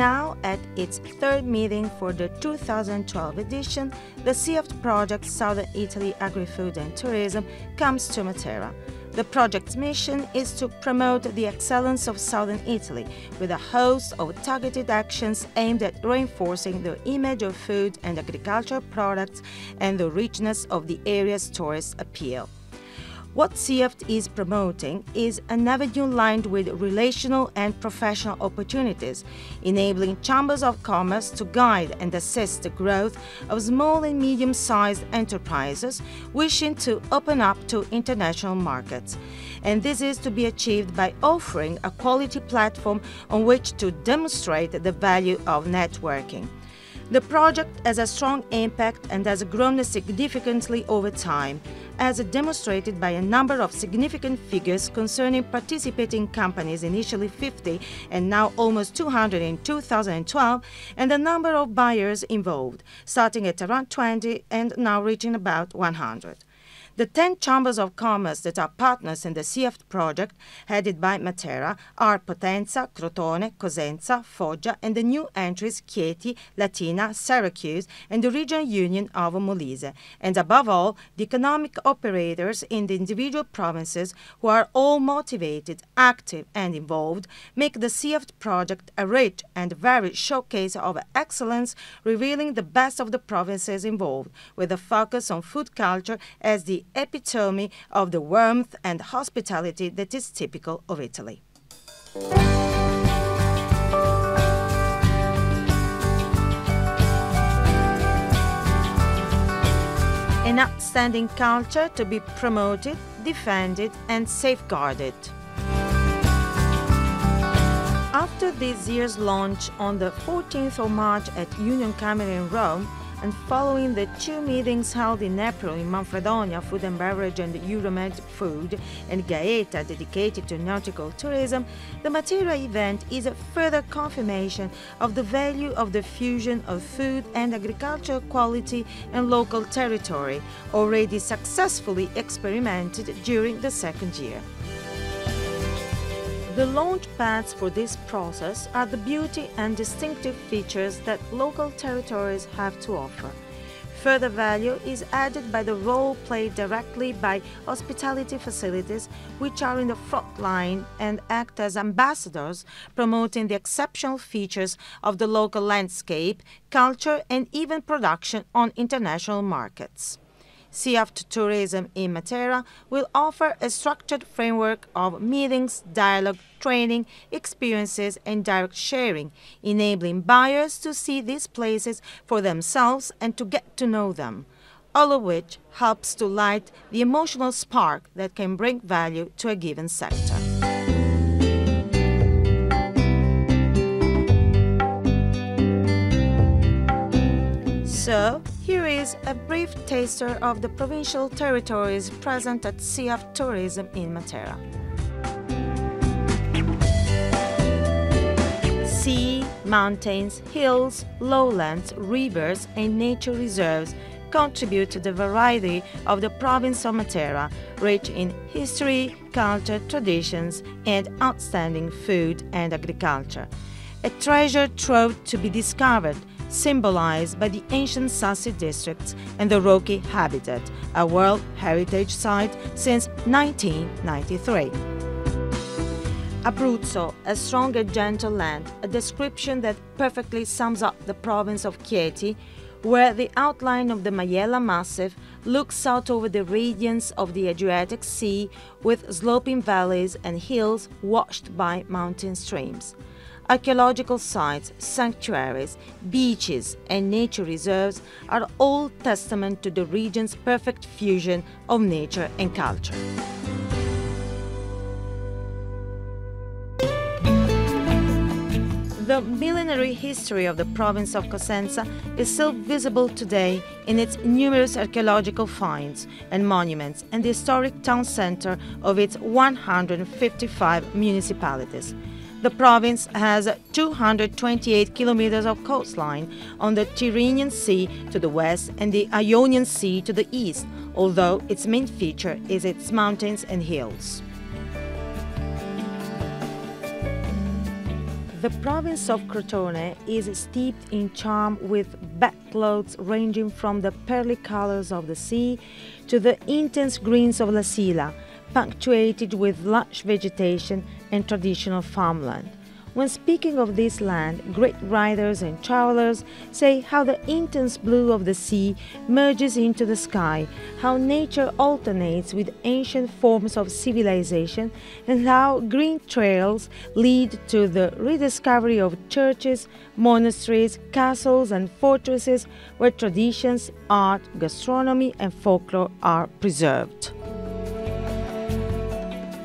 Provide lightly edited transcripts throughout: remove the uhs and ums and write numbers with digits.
Now, at its third meeting for the 2012 edition, the Siaft project Southern Italy Agri-Food and Tourism comes to Matera. The project's mission is to promote the excellence of Southern Italy with a host of targeted actions aimed at reinforcing the image of food and agricultural products and the richness of the area's tourist appeal. What Siaft is promoting is an avenue lined with relational and professional opportunities, enabling chambers of commerce to guide and assist the growth of small and medium-sized enterprises wishing to open up to international markets. And this is to be achieved by offering a quality platform on which to demonstrate the value of networking. The project has a strong impact and has grown significantly over time, as demonstrated by a number of significant figures concerning participating companies, initially 50 and now almost 200 in 2012, and the number of buyers involved, starting at around 20 and now reaching about 100. The 10 chambers of commerce that are partners in the Siaft project, headed by Matera, are Potenza, Crotone, Cosenza, Foggia, and the new entries Chieti, Latina, Syracuse, and the regional union of Molise, and above all, the economic operators in the individual provinces who are all motivated, active, and involved, make the Siaft project a rich and varied showcase of excellence, revealing the best of the provinces involved, with a focus on food culture as the epitome of the warmth and hospitality that is typical of Italy. An outstanding culture to be promoted, defended, and safeguarded. After this year's launch on the 14th of March at Union Camera in Rome, and following the 2 meetings held in April in Manfredonia, Food and Beverage and Euromed Food, and Gaeta, dedicated to nautical tourism, the Matera event is a further confirmation of the value of the fusion of food and agricultural quality and local territory, already successfully experimented during the second year. The launch pads for this process are the beauty and distinctive features that local territories have to offer. Further value is added by the role played directly by hospitality facilities, which are in the front line and act as ambassadors, promoting the exceptional features of the local landscape, culture, and even production on international markets. Siaft Tourism in Matera will offer a structured framework of meetings, dialogue, training, experiences, and direct sharing, enabling buyers to see these places for themselves and to get to know them, all of which helps to light the emotional spark that can bring value to a given sector. So, here is a brief taster of the provincial territories present at Siaft Tourism in Matera. Sea, mountains, hills, lowlands, rivers, and nature reserves contribute to the variety of the province of Matera, rich in history, culture, traditions, and outstanding food and agriculture. A treasure trove to be discovered, symbolized by the ancient Sassi districts and the rocky habitat, a World Heritage Site since 1993. Abruzzo, a strong and gentle land, a description that perfectly sums up the province of Chieti, where the outline of the Maiella Massif looks out over the radiance of the Adriatic Sea with sloping valleys and hills washed by mountain streams. Archaeological sites, sanctuaries, beaches, and nature reserves are all testament to the region's perfect fusion of nature and culture. The millenary history of the province of Cosenza is still visible today in its numerous archaeological finds and monuments and the historic town center of its 155 municipalities. The province has 228 kilometers of coastline on the Tyrrhenian Sea to the west and the Ionian Sea to the east, although its main feature is its mountains and hills. The province of Crotone is steeped in charm with backcloths ranging from the pearly colors of the sea to the intense greens of La Sila, punctuated with lush vegetation and traditional farmland. When speaking of this land, great writers and travelers say how the intense blue of the sea merges into the sky, how nature alternates with ancient forms of civilization, and how green trails lead to the rediscovery of churches, monasteries, castles, and fortresses where traditions, art, gastronomy, and folklore are preserved.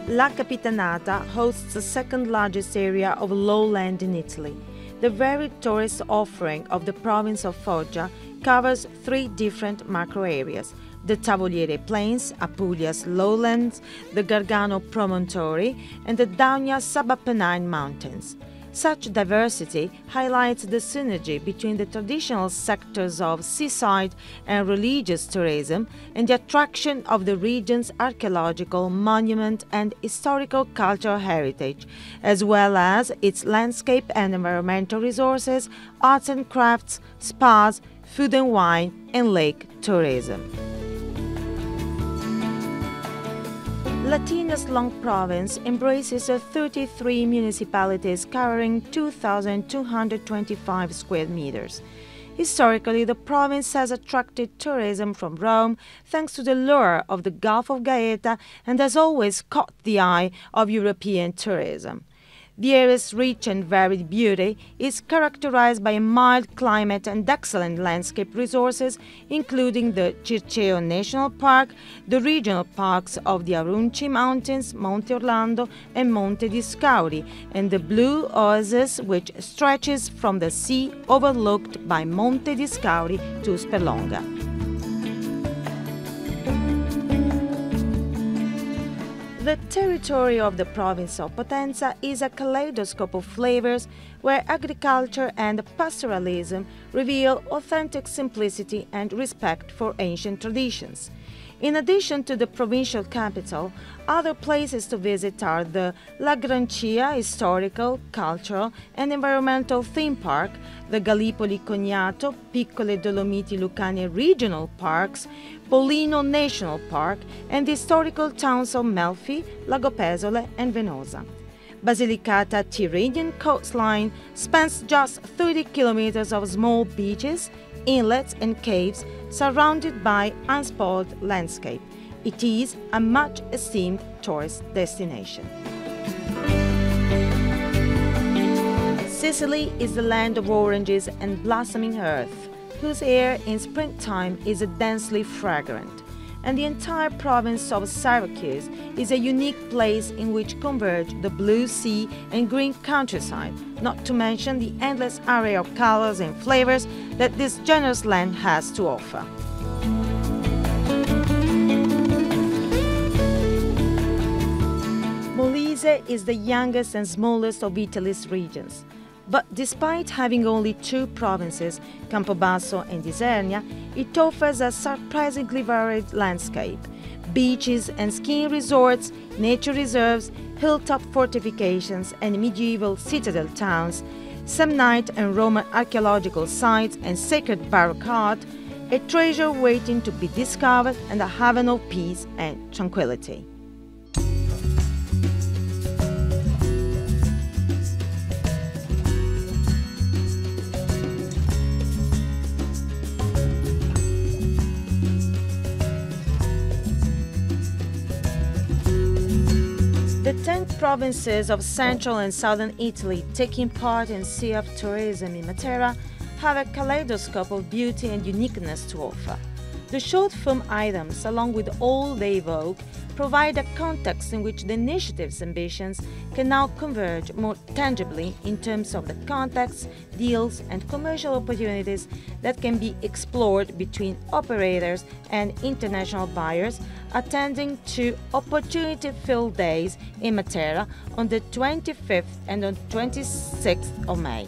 La Capitanata hosts the second largest area of lowland in Italy. The varied tourist offering of the province of Foggia covers three different macro areas: the Tavoliere Plains, Apulia's lowlands, the Gargano Promontory, and the Daunia Sub-Apennine Mountains. Such diversity highlights the synergy between the traditional sectors of seaside and religious tourism and the attraction of the region's archaeological, monument and historical cultural heritage, as well as its landscape and environmental resources, arts and crafts, spas, food and wine, and lake tourism. Latina's long province embraces 33 municipalities covering 2,225 square meters. Historically, the province has attracted tourism from Rome thanks to the lure of the Gulf of Gaeta and has always caught the eye of European tourism. The area's rich and varied beauty is characterized by a mild climate and excellent landscape resources, including the Circeo National Park, the regional parks of the Aurunci Mountains, Monte Orlando and Monte di Scauri, and the blue oasis which stretches from the sea overlooked by Monte di Scauri to Sperlonga. The territory of the province of Potenza is a kaleidoscope of flavors where agriculture and pastoralism reveal authentic simplicity and respect for ancient traditions. In addition to the provincial capital, other places to visit are the La Grancia Historical, Cultural and Environmental Theme Park, the Gallipoli Cognato, Piccole Dolomiti Lucane Regional Parks, Pollino National Park, and the historical towns of Melfi, Lagopesole and Venosa. Basilicata Tyrrhenian coastline spans just 30 kilometers of small beaches, inlets and caves surrounded by unspoiled landscape. It is a much esteemed tourist destination. Sicily is the land of oranges and blossoming earth, whose air in springtime is densely fragrant. And the entire province of Syracuse is a unique place in which converge the blue sea and green countryside, not to mention the endless array of colors and flavors that this generous land has to offer. Molise is the youngest and smallest of Italy's regions. But despite having only two provinces, Campobasso and Isernia, it offers a surprisingly varied landscape. Beaches and skiing resorts, nature reserves, hilltop fortifications and medieval citadel towns, Samnite and Roman archaeological sites and sacred Baroque art, a treasure waiting to be discovered and a haven of peace and tranquility. The 10 provinces of central and southern Italy taking part in Siaft tourism in Matera have a kaleidoscope of beauty and uniqueness to offer. The short film items, along with all they evoke, provide a context in which the initiative's ambitions can now converge more tangibly in terms of the contacts, deals and commercial opportunities that can be explored between operators and international buyers attending to opportunity-filled days in Matera on the 25th and on 26th of May.